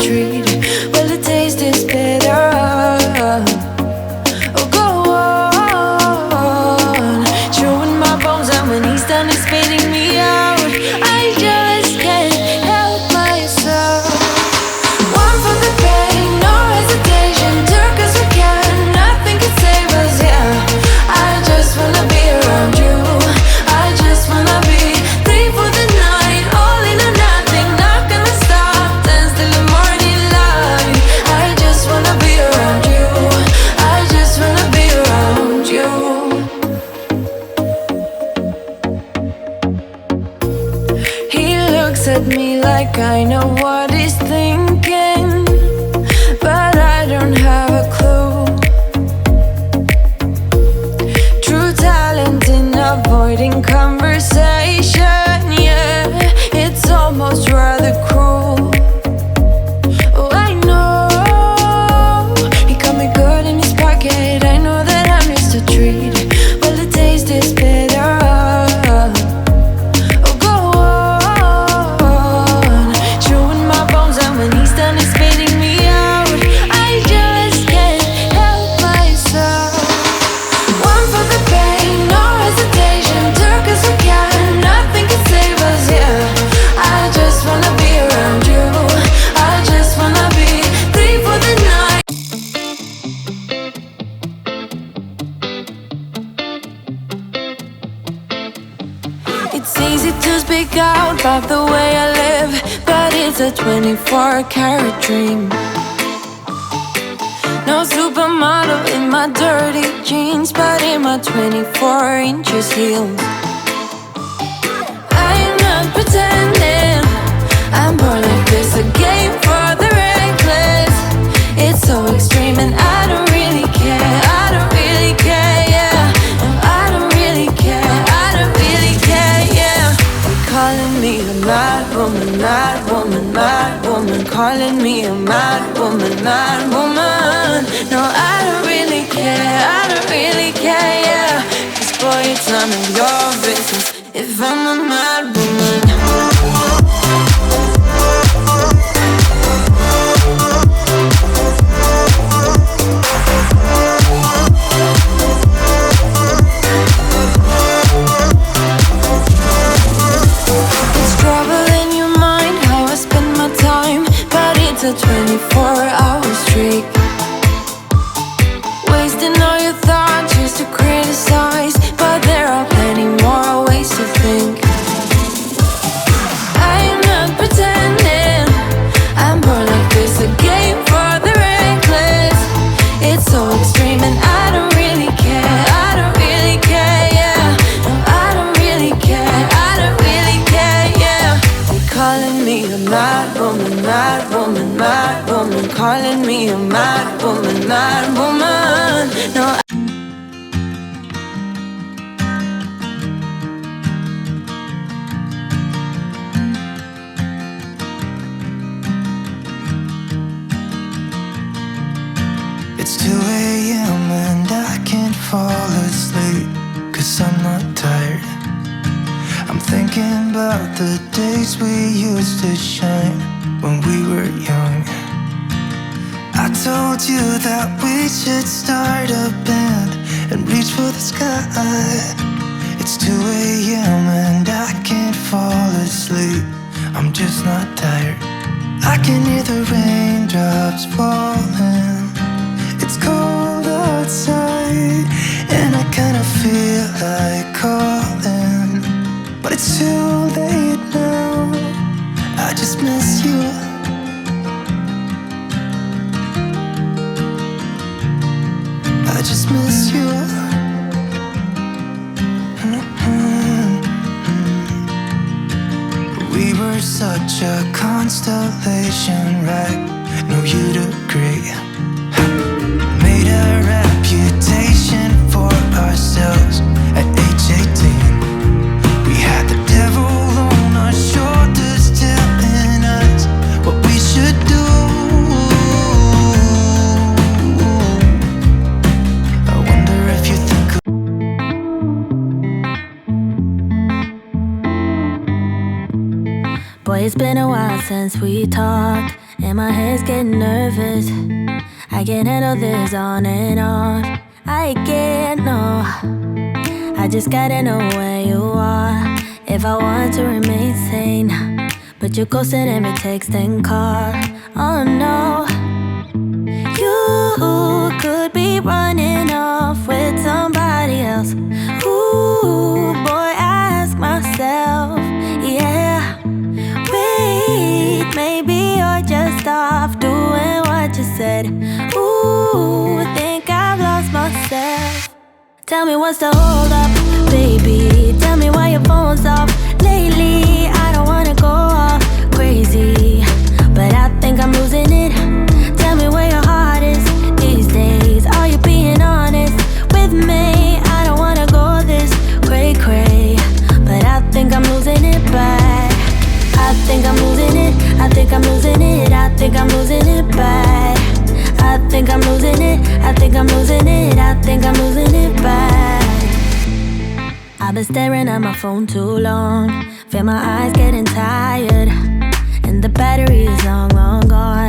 treat. Well, the taste is better. Oh, go on, chewing my bones, and when he's done, he's spitting me out. I just can't help myself. One for the pain, no hesitation. Took us again, nothing can save us, yeah. I just wanna be around you. I just wanna be free for the night, all in or nothing. Not gonna stop, dance till the morning light. I just wanna be around you. I just wanna be around you. He looks at me like I know what he's thinking, but I don't have a clue. True talent in avoiding conversation, yeah, it's almost rather cruel. Oh, I know he got me good in his pocket. I know that I'm just a treat. Well, the taste is better. Oh, go on, chewing my bones, and when he's done, he's spitting me out. I just can't help myself. One for the pain, no hesitation. Took us again, nothing can save us, yeah. I just wanna be around you. I just wanna be free for the night. It's easy to speak out about the way I live, but it's a 24-karat dream. No supermodel in my dirty jeans, but in my 24 inches heels. I'm not pretending, I'm born like this, a game for the reckless. It's so extreme and I don't really care. I don't really care, yeah. No, I don't really care. I don't really care, yeah. They're calling me a mad woman, mad woman, mad woman. Calling me a mad woman, mad woman. No, I don't really care. I don't really care, yeah. 'Cause boy, it's none of your business if I'm a mad woman. It's trouble in your mind, how I spend my time, but it's a 24-hour streak. Wasting all your thoughts just to criticize, but there are plenty more ways to think. I'm not pretending, I'm born like this, a game for the reckless. It's so extreme and I don't really care. I don't really care, yeah. No, I don't really care. I don't really care, yeah. They're calling me a mad woman, mad woman, mad woman. Calling me a mad woman, mad woman. No, It's 2 a.m. and I can't fall asleep, 'cause I'm not tired. I'm thinking about the days we used to shine when we were young. I told you that we should start a band and reach for the sky. It's 2 a.m. and I can't fall asleep. I'm just not tired. I can hear the raindrops falling. It's cold outside and I kinda feel like calling, but it's too late now. I just miss you. I just miss you. We were such a constellation, right? No, you'd agree. Made a reputation for ourselves at age 18. We had the devil on our shoulders telling us what we should do. I wonder if you think Boy, it's been a while since we talked, and my head's getting nervous. I can't handle this on and off. I can't, no. I just gotta know where you are if I want to remain sane. But you're ghosting every text and call. Oh no. You could be running off with somebody else. Ooh, boy, I ask myself, yeah. Wait, maybe you're just off doing what you said. Ooh, think I've lost myself. Tell me what's the hold up, baby. Tell me why your phone's off lately. I don't wanna go all crazy, but I think I'm losing it. Tell me where your heart is these days. Are you being honest with me? I don't wanna go this cray-cray, but I think I'm losing it bad. I think I'm losing it, I think I'm losing it, I think I'm losing it bad. I think I'm losing it, I think I'm losing it, I think I'm losing it bad. I've been staring at my phone too long, feel my eyes getting tired, and the battery is long, long gone.